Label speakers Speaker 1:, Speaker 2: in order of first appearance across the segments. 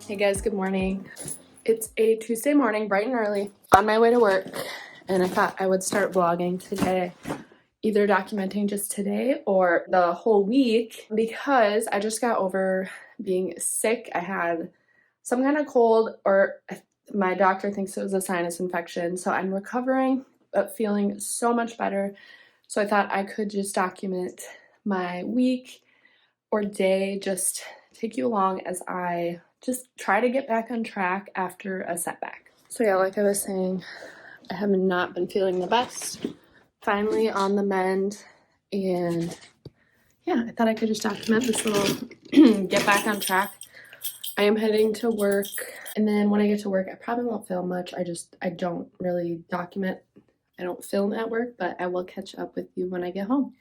Speaker 1: Hey guys, good morning. It's a Tuesday morning, bright and early, on my way to work, and I thought I would start vlogging today, either documenting just today or the whole week, because I just got over being sick. I had some kind of cold, or my doctor thinks it was a sinus infection, so I'm recovering but feeling so much better. So I thought I could just document my week or day, just take you along as I just try to get back on track after a setback. So yeah, like I was saying, I have not been feeling the best. Finally on the mend, and yeah, I thought I could just document this little get back on track. I am heading to work, and then when I get to work, I probably won't film much. I don't really document. I don't film at work, but I will catch up with you when I get home.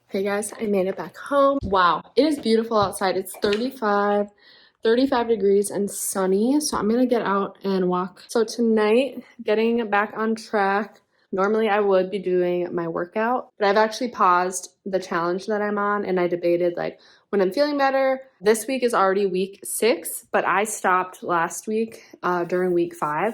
Speaker 1: Hey guys, I made it back home. Wow, it is beautiful outside. It's 35 degrees and sunny, so I'm gonna get out and walk. So tonight, getting back on track. Normally I would be doing my workout, but I've actually paused the challenge that I'm on, and I debated like when I'm feeling better. This week is already week 6, but I stopped last week during week 5.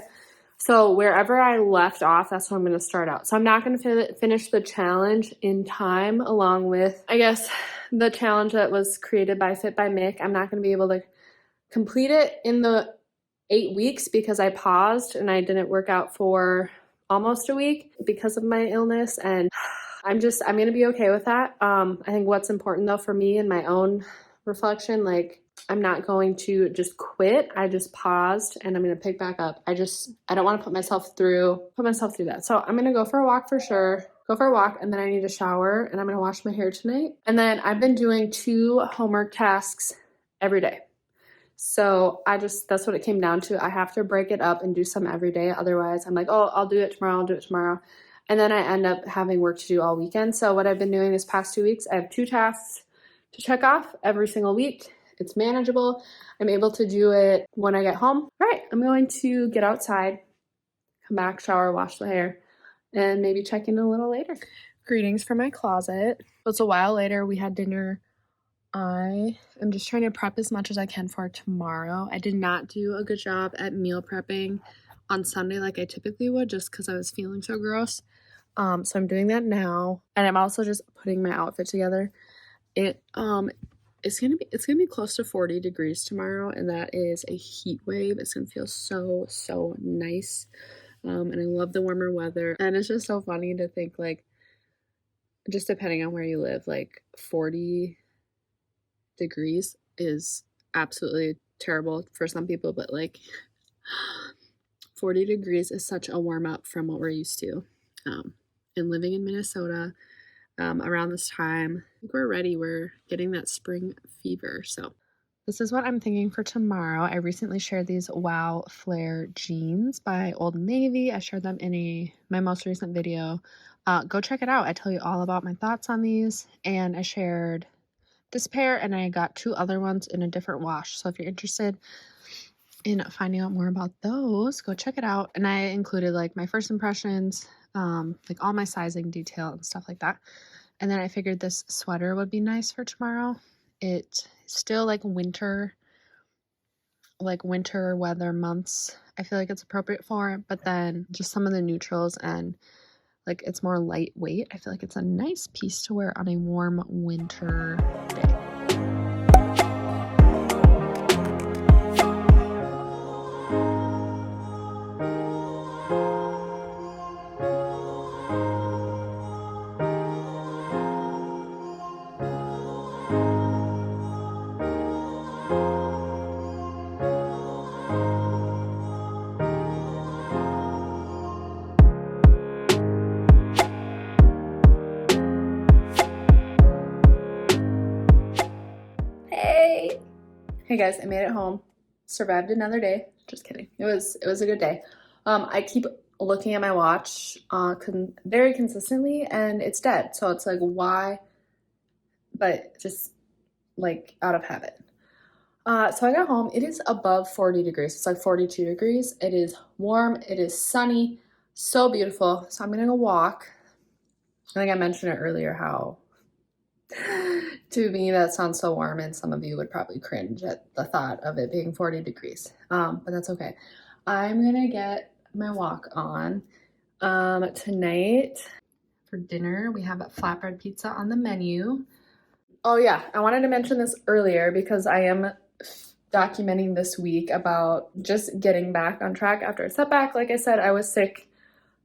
Speaker 1: So wherever I left off, that's where I'm going to start out. So I'm not going to finish the challenge in time along with, I guess, the challenge that was created by Fit by Mick. I'm not going to be able to complete it in the 8 weeks because I paused and I didn't work out for almost a week because of my illness. And I'm going to be okay with that. I think what's important though for me in my own reflection, like, I'm not going to just quit. I just paused and I'm going to pick back up. I don't want to put myself through that. So I'm going to go for a walk for sure. And then I need a shower, and I'm going to wash my hair tonight. And then I've been doing 2 homework tasks every day. So that's what it came down to. I have to break it up and do some every day. Otherwise I'm like, oh, I'll do it tomorrow. And then I end up having work to do all weekend. So what I've been doing this past 2 weeks, I have 2 tasks to check off every single week. It's manageable. I'm able to do it when I get home. All right, I'm going to get outside, come back, shower, wash the hair, and maybe check in a little later. Greetings from my closet. It's a while later. We had dinner. I am just trying to prep as much as I can for tomorrow. I did not do a good job at meal prepping on Sunday like I typically would, just because I was feeling so gross. So I'm doing that now, and I'm also just putting my outfit together. It's gonna be close to 40 degrees tomorrow, and that is a heat wave. It's gonna feel so nice, and I love the warmer weather. And it's just so funny to think, like, just depending on where you live, like 40 degrees is absolutely terrible for some people, but like 40 degrees is such a warm up from what we're used to. And living in Minnesota around this time, I think we're ready. We're getting that spring fever. So this is what I'm thinking for tomorrow. I recently shared these Wow Flare jeans by Old Navy. I shared them in my most recent video. Go check it out. I tell you all about my thoughts on these, and I shared this pair, and I got 2 other ones in a different wash. So if you're interested in finding out more about those, go check it out. And I included like my first impressions, like all my sizing detail and stuff like that. And then I figured this sweater would be nice for tomorrow. It's still like winter weather months. I feel like it's appropriate for it, but then just some of the neutrals, and like it's more lightweight. I feel like it's a nice piece to wear on a warm winter day. Hey guys, I made it home. Survived another day. Just kidding. It was a good day. I keep looking at my watch very consistently, and it's dead. So it's like, why? But just like out of habit. So I got home. It is above 40 degrees. It's like 42 degrees. It is warm. It is sunny. So beautiful. So I'm gonna go walk. I think I mentioned it earlier how To me, that sounds so warm, and some of you would probably cringe at the thought of it being 40 degrees. But that's okay. I'm gonna get my walk on. Tonight for dinner, we have a flatbread pizza on the menu. Oh yeah, I wanted to mention this earlier because I am documenting this week about just getting back on track after a setback. Like I said, I was sick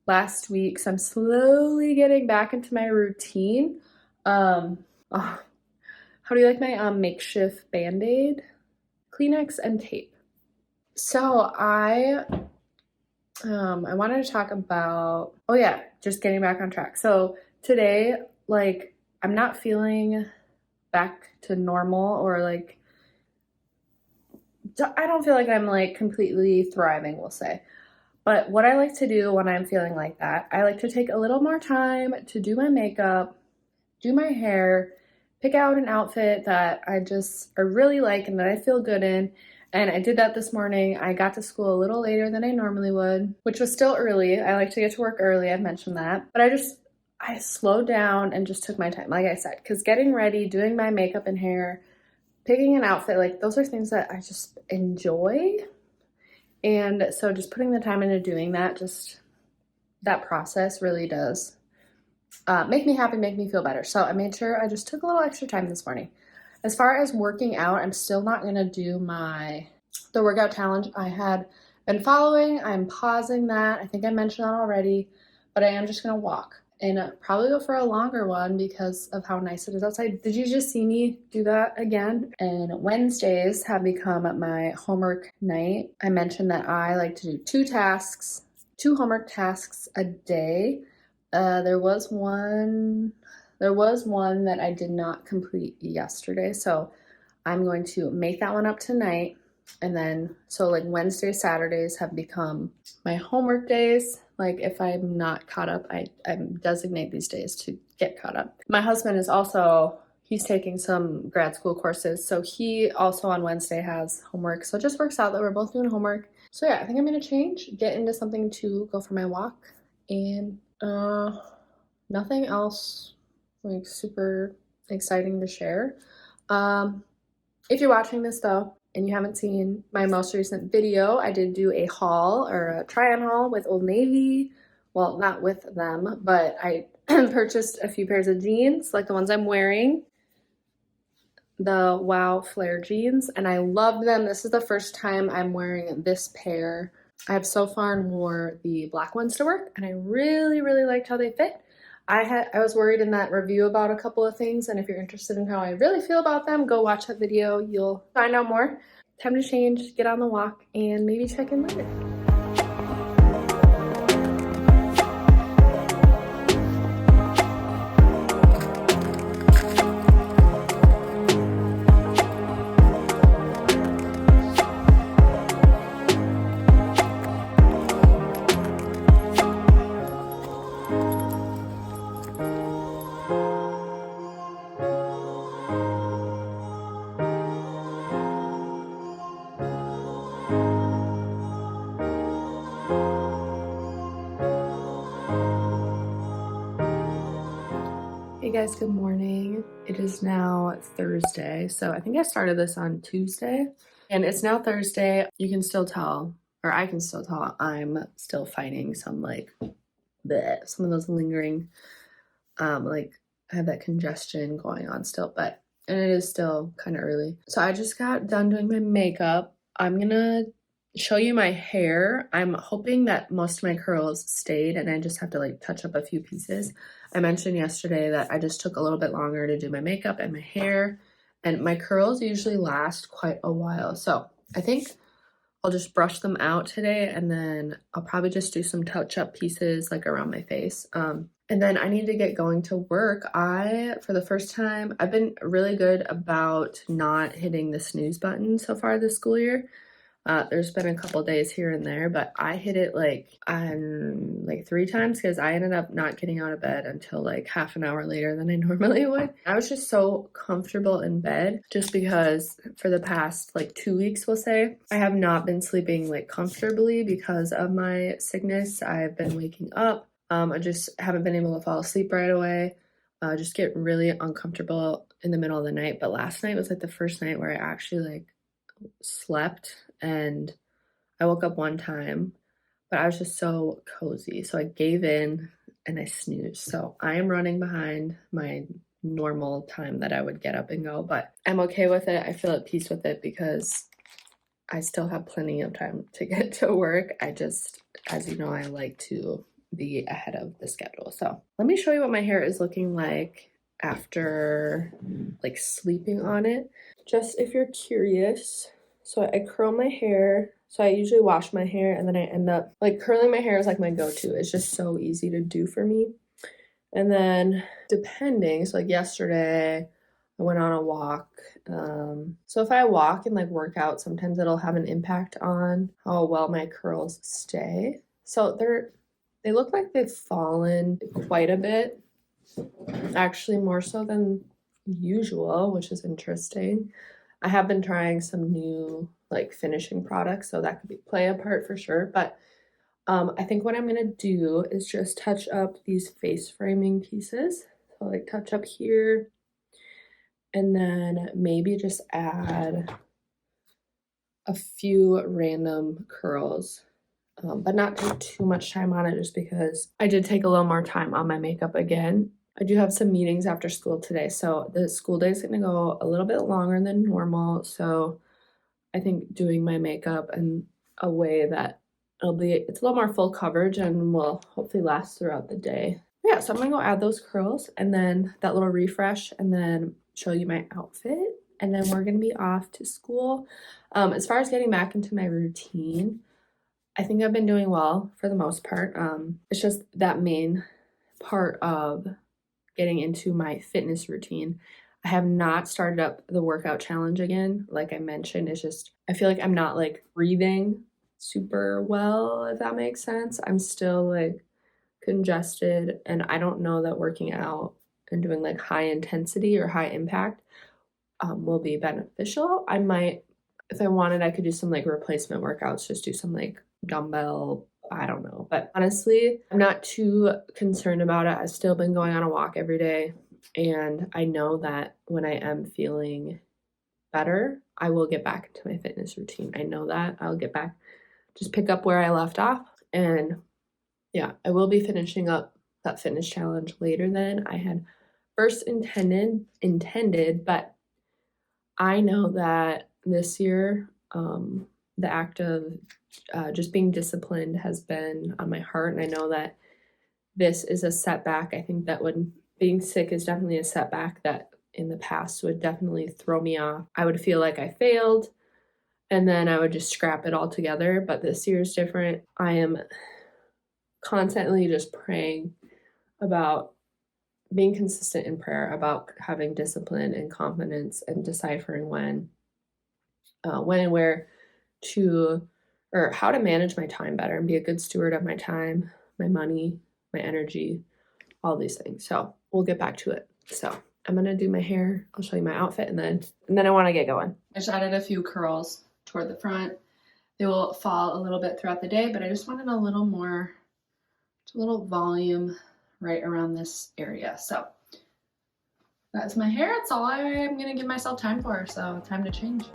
Speaker 1: last week, so I'm slowly getting back into my routine. Oh, how do you like my makeshift Band-Aid, Kleenex, and tape? So I wanted to talk about, oh yeah, just getting back on track. So today, like, I'm not feeling back to normal, or like, I don't feel like I'm like completely thriving, we'll say. But what I like to do when I'm feeling like that, I like to take a little more time to do my makeup, do my hair, pick out an outfit that I really like and that I feel good in. And I did that this morning. I got to school a little later than I normally would, which was still early. I like to get to work early, I've mentioned that. But I slowed down and just took my time, like I said, because getting ready, doing my makeup and hair, picking an outfit, like those are things that I just enjoy. And so just putting the time into doing that, just that process really does make me happy, make me feel better. So I made sure I just took a little extra time this morning. As far as working out, I'm still not going to do the workout challenge I had been following. I'm pausing that. I think I mentioned that already, but I am just going to walk and probably go for a longer one because of how nice it is outside. Did you just see me do that again? And Wednesdays have become my homework night. I mentioned that I like to do two homework tasks a day. There was one that I did not complete yesterday, so I'm going to make that one up tonight. And then, so like Wednesdays, Saturdays have become my homework days. Like if I'm not caught up, I designate these days to get caught up. My husband is he's taking some grad school courses, so he also on Wednesday has homework. So it just works out that we're both doing homework. So yeah, I think I'm gonna get into something to go for my walk, and nothing else like super exciting to share. If you're watching this though and you haven't seen my most recent video, I did do a haul or a try-on haul with Old Navy. Well, not with them, but I purchased a few pairs of jeans like the ones I'm wearing, the Wow Flare jeans, and I love them. This is the first time I'm wearing this pair. I have so far wore the black ones to work, and I really, really liked how they fit. I was worried in that review about a couple of things, and if you're interested in how I really feel about them, go watch that video. You'll find out more. Time to change, get on the walk, and maybe check in later. Hey guys, good morning. It is now Thursday, so I think I started this on Tuesday, and it's now Thursday. You can still tell, or I can still tell, I'm still fighting some some of those lingering, like I have that congestion going on still, and it is still kind of early. So I just got done doing my makeup. I'm gonna show you my hair. I'm hoping that most of my curls stayed and I just have to like touch up a few pieces. I mentioned yesterday that I just took a little bit longer to do my makeup and my hair, and my curls usually last quite a while. So I think I'll just brush them out today, and then I'll probably just do some touch-up pieces like around my face. And then I need to get going to work. For the first time, I've been really good about not hitting the snooze button so far this school year. There's been a couple days here and there, but I hit it like 3 times because I ended up not getting out of bed until like half an hour later than I normally would. I was just so comfortable in bed just because for the past like 2 weeks, we'll say, I have not been sleeping like comfortably because of my sickness. I've been waking up. I just haven't been able to fall asleep right away. Just get really uncomfortable in the middle of the night, but last night was like the first night where I actually like slept, and I woke up one time, but I was just so cozy. So I gave in and I snoozed. So I am running behind my normal time that I would get up and go, but I'm okay with it. I feel at peace with it because I still have plenty of time to get to work. I just, as you know, I like to be ahead of the schedule. So let me show you what my hair is looking like after like sleeping on it. Just if you're curious. So I curl my hair. So I usually wash my hair and then I end up like curling my hair is like my go-to. It's just so easy to do for me. And then depending, so like yesterday I went on a walk. So if I walk and like work out, sometimes it'll have an impact on how well my curls stay. So they look like they've fallen quite a bit, actually more so than usual, which is interesting. I have been trying some new like finishing products, so that could play a part for sure. But I think what I'm gonna do is just touch up these face framing pieces. So like touch up here, and then maybe just add a few random curls, but not take too much time on it just because I did take a little more time on my makeup again. I do have some meetings after school today, so the school day is going to go a little bit longer than normal. So I think doing my makeup in a way that it's a little more full coverage and will hopefully last throughout the day. Yeah, so I'm gonna go add those curls and then that little refresh and then show you my outfit. And then we're gonna be off to school. As far as getting back into my routine, I think I've been doing well for the most part. It's just that main part of getting into my fitness routine. I have not started up the workout challenge again. Like I mentioned, it's just, I feel like I'm not like breathing super well, if that makes sense. I'm still like congested, and I don't know that working out and doing like high intensity or high impact will be beneficial. I might, if I wanted, I could do some like replacement workouts, just do some like dumbbell, I don't know. But honestly, I'm not too concerned about it. I've still been going on a walk every day, and I know that when I am feeling better, I will get back into my fitness routine. I know that I'll get back, just pick up where I left off. And yeah, I will be finishing up that fitness challenge later than I had first intended, but I know that this year, the act of just being disciplined has been on my heart. And I know that this is a setback. I think that when being sick is definitely a setback that in the past would definitely throw me off. I would feel like I failed and then I would just scrap it all together. But this year is different. I am constantly just praying about being consistent in prayer, about having discipline and confidence and deciphering when and where to, or how to manage my time better and be a good steward of my time, my money, my energy, all these things. So we'll get back to it. So I'm gonna do my hair. I'll show you my outfit and then I want to get going. I just added a few curls toward the front. They will fall a little bit throughout the day, but I just wanted a little more, a little volume right around this area. So that's my hair. That's all I'm gonna give myself time for. So time to change.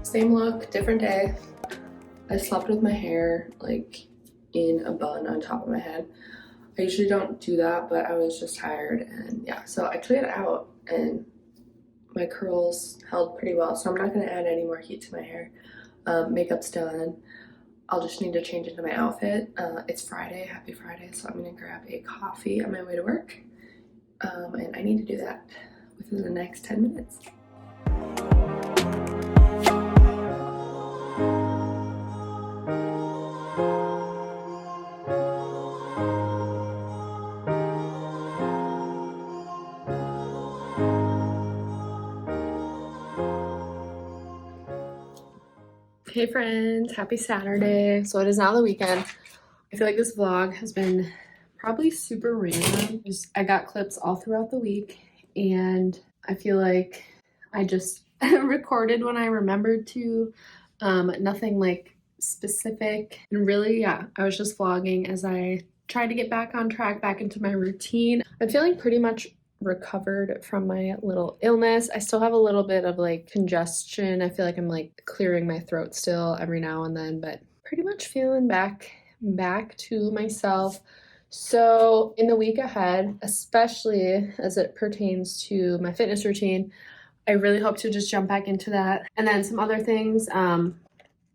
Speaker 1: Same look, different day. I slept with my hair like in a bun on top of my head. I usually don't do that, but I was just tired, and yeah, so I took it out and my curls held pretty well, so I'm not going to add any more heat to my hair. Makeup's done. I'll just need to change into my outfit. It's Friday, happy Friday, so I'm going to grab a coffee on my way to work, and I need to do that within the next 10 minutes. Hey friends, happy Saturday. So it is now the weekend. I feel like this vlog has been probably super random. I got clips all throughout the week, and I feel like I just recorded when I remembered to. Nothing like specific. And really, yeah, I was just vlogging as I tried to get back on track, back into my routine. I'm feeling pretty much recovered from my little illness. I still have a little bit of like congestion. I feel like I'm like clearing my throat still every now and then, but pretty much feeling back to myself. So in the week ahead, especially as it pertains to my fitness routine, I really hope to just jump back into that. And then some other things,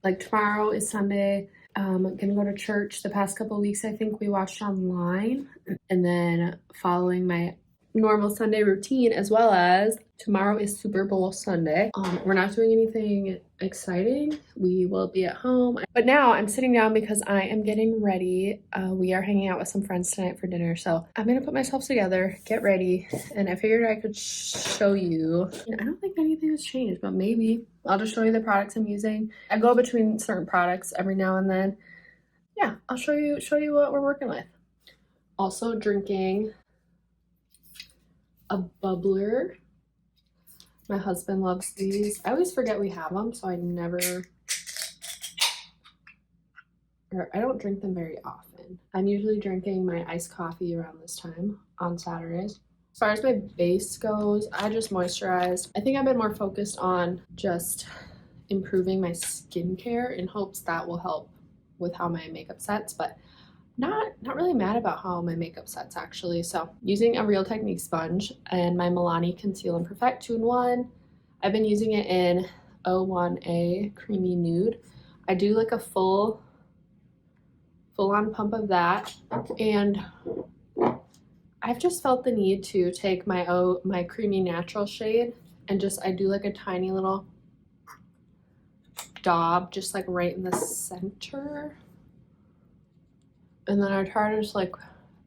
Speaker 1: like tomorrow is Sunday. I'm gonna go to church. The past couple of weeks, I think we watched online, and then following my normal Sunday routine, as well as tomorrow is Super Bowl Sunday. We're not doing anything exciting. We will be at home. But now I'm sitting down because I am getting ready. We are hanging out with some friends tonight for dinner. So I'm gonna put myself together, get ready, and I figured I could show you. I don't think anything has changed, but maybe I'll just show you the products I'm using. I go between certain products every now and then. Yeah, I'll show you what we're working with. Also drinking a bubbler. My husband loves these. I always forget we have them, so I don't drink them very often. I'm usually drinking my iced coffee around this time on Saturdays. As far as my base goes, I just moisturize. I think I've been more focused on just improving my skincare in hopes that will help with how my makeup sets, but not really mad about how my makeup sets actually. So using a Real Technique sponge and my Milani Conceal and Perfect 2-in-1. I've been using it in 01A Creamy Nude. I do like a full on pump of that, and I've just felt the need to take my Creamy Natural shade and I do like a tiny little daub just like right in the center. And then I try to just like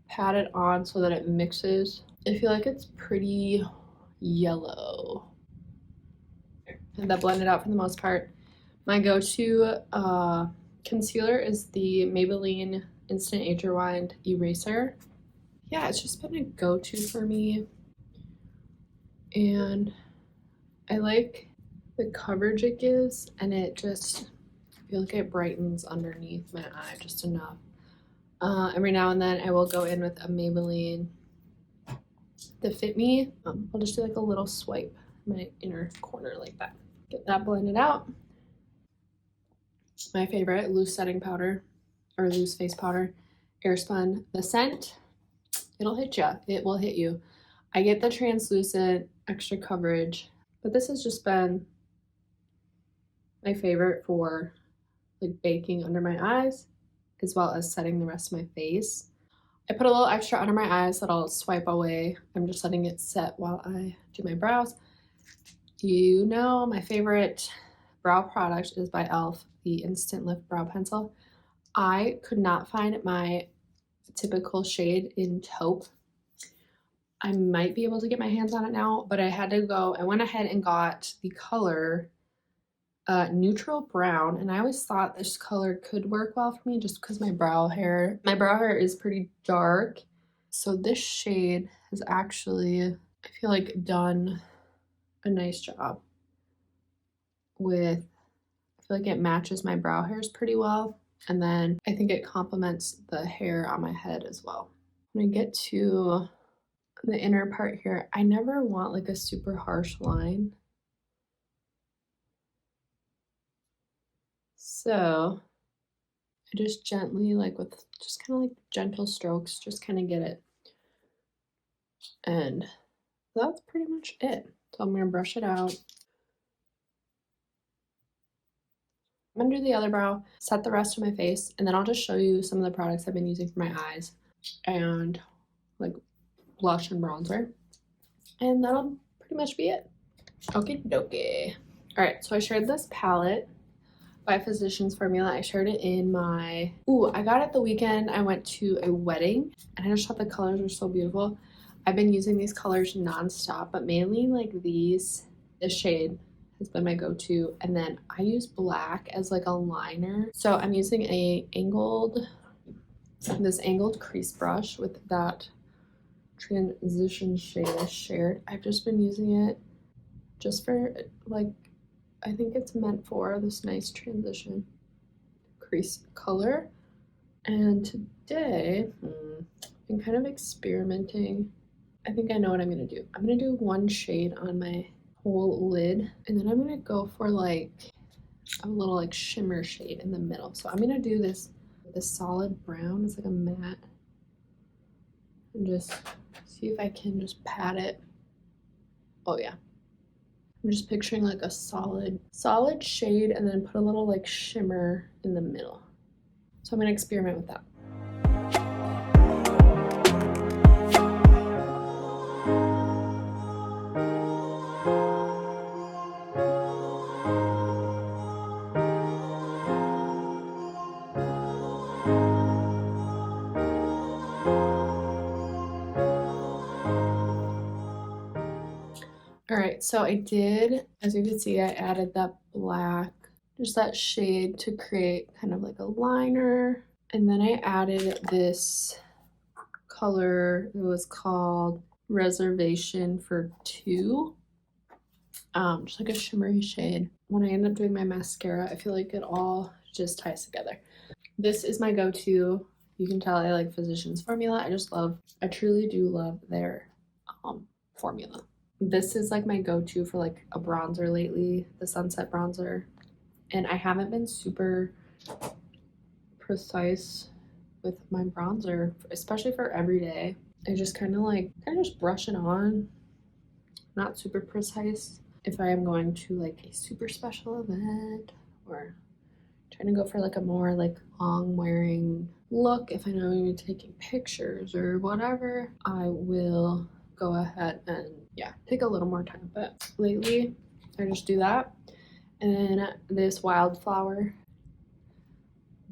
Speaker 1: pat it on so that it mixes. I feel like it's pretty yellow. And that blended out for the most part. My go-to concealer is the Maybelline Instant Age Rewind Eraser. Yeah, it's just been a go-to for me. And I like the coverage it gives, and it just, I feel like it brightens underneath my eye just enough. Every now and then I will go in with a Maybelline the Fit Me. I'll just do like a little swipe in my inner corner like that. Get that blended out. My favorite loose setting powder or loose face powder, Airspun. The scent, it'll hit you. It will hit you. I get the translucent extra coverage, but this has just been my favorite for like baking under my eyes, as well as setting the rest of my face. I put a little extra under my eyes that I'll swipe away. I'm just letting it set while I do my brows. You know, my favorite brow product is by e.l.f., the Instant Lift Brow Pencil. I could not find my typical shade in taupe. I might be able to get my hands on it now, but I went ahead and got the color neutral brown, and I always thought this color could work well for me just because my brow hair is pretty dark. So this shade has actually, I feel like, done a nice job with, I feel like it matches my brow hairs pretty well, and then I think it complements the hair on my head as well. When I get to the inner part here, I never want like a super harsh line. So I just gently, like with just kind of like gentle strokes, just kind of get it. And that's pretty much it. So I'm going to brush it out. I'm going to do the other brow, set the rest of my face, and then I'll just show you some of the products I've been using for my eyes and like blush and bronzer. And that'll pretty much be it. Okie dokie. All right, so I shared this palette by Physicians Formula. I shared it in my, I got it the weekend I went to a wedding, and I just thought the colors were so beautiful. I've been using these colors nonstop, but mainly like this shade has been my go-to, and then I use black as like a liner. So I'm using this angled crease brush with that transition shade I shared. I've just been using it just for like, I think it's meant for this nice transition. crease color. And today, I've been kind of experimenting. I think I know what I'm gonna do. I'm gonna do one shade on my whole lid, and then I'm gonna go for like a little like shimmer shade in the middle. So I'm gonna do this solid brown. It's like a matte, and just see if I can just pat it. Oh yeah. I'm just picturing like a solid shade and then put a little like shimmer in the middle. So I'm gonna experiment with that. All right, so I did, as you can see, I added that black, just that shade to create kind of like a liner. And then I added this color. It was called Reservation for Two. Just like a shimmery shade. When I end up doing my mascara, I feel like it all just ties together. This is my go-to. You can tell I like Physicians Formula. I truly do love their formula. This is like my go-to for like a bronzer lately, the Sunset bronzer. And I haven't been super precise with my bronzer, especially for every day. I just kind of just brush it on, not super precise. If I am going to like a super special event or trying to go for like a more like long wearing look, if I know I'm gonna be taking pictures or whatever, I will go ahead and take a little more time. But lately I just do that. And then this Wildflower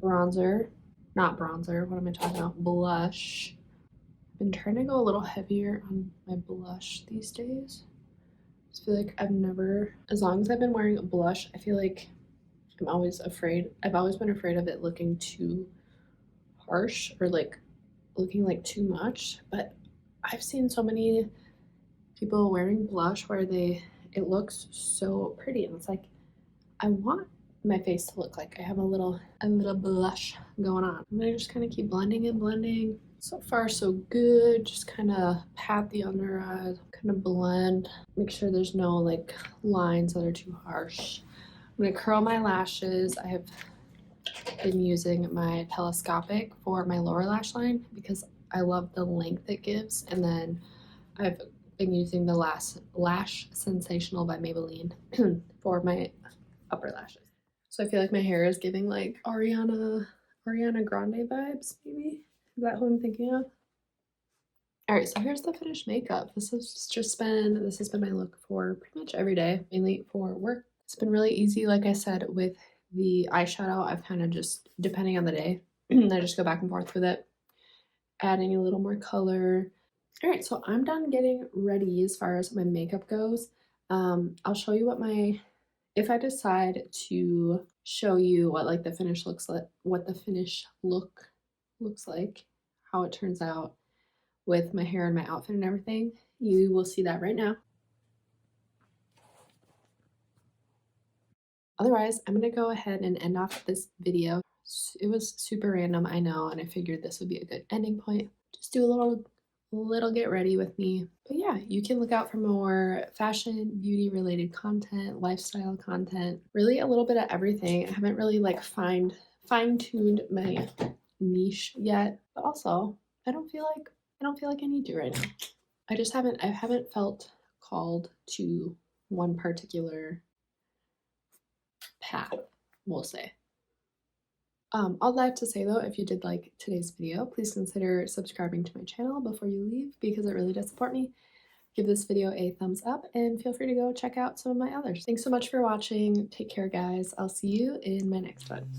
Speaker 1: bronzer, not bronzer, what am I talking about? Blush. I've been trying to go a little heavier on my blush these days. I just feel like as long as I've been wearing a blush, I feel like I've always been afraid of it looking too harsh or like looking like too much. But I've seen so many people wearing blush where it looks so pretty, and it's like I want my face to look like I have a little blush going on. And I just kind of keep blending and blending. So far so good. Just kind of pat the under eyes, kind of blend, make sure there's no like lines that are too harsh. I'm gonna curl my lashes. I have been using my telescopic for my lower lash line because I love the length it gives, and then I've been using the Lash Sensational by Maybelline for my upper lashes. So I feel like my hair is giving like Ariana Grande vibes, maybe? Is that who I'm thinking of? All right, so here's the finished makeup. This has been my look for pretty much every day, mainly for work. It's been really easy, like I said, with the eyeshadow. I've kind of just, depending on the day, I just go back and forth with it, adding a little more color. All right, so I'm done getting ready as far as my makeup goes. I'll show you if I decide to show you what like the finish looks like, what the finish look looks like, how it turns out with my hair and my outfit and everything, you will see that right now. Otherwise, I'm gonna go ahead and end off this video. It was super random, I know, and I figured this would be a good ending point. Just do a little get ready with me. But yeah, you can look out for more fashion, beauty related content, lifestyle content, really a little bit of everything. I haven't really like fine-tuned my niche yet, but also I don't feel like I need to right now. I haven't felt called to one particular path, we'll say. All that to say though, if you did like today's video, please consider subscribing to my channel before you leave because it really does support me. Give this video a thumbs up and feel free to go check out some of my others. Thanks so much for watching. Take care, guys. I'll see you in my next one.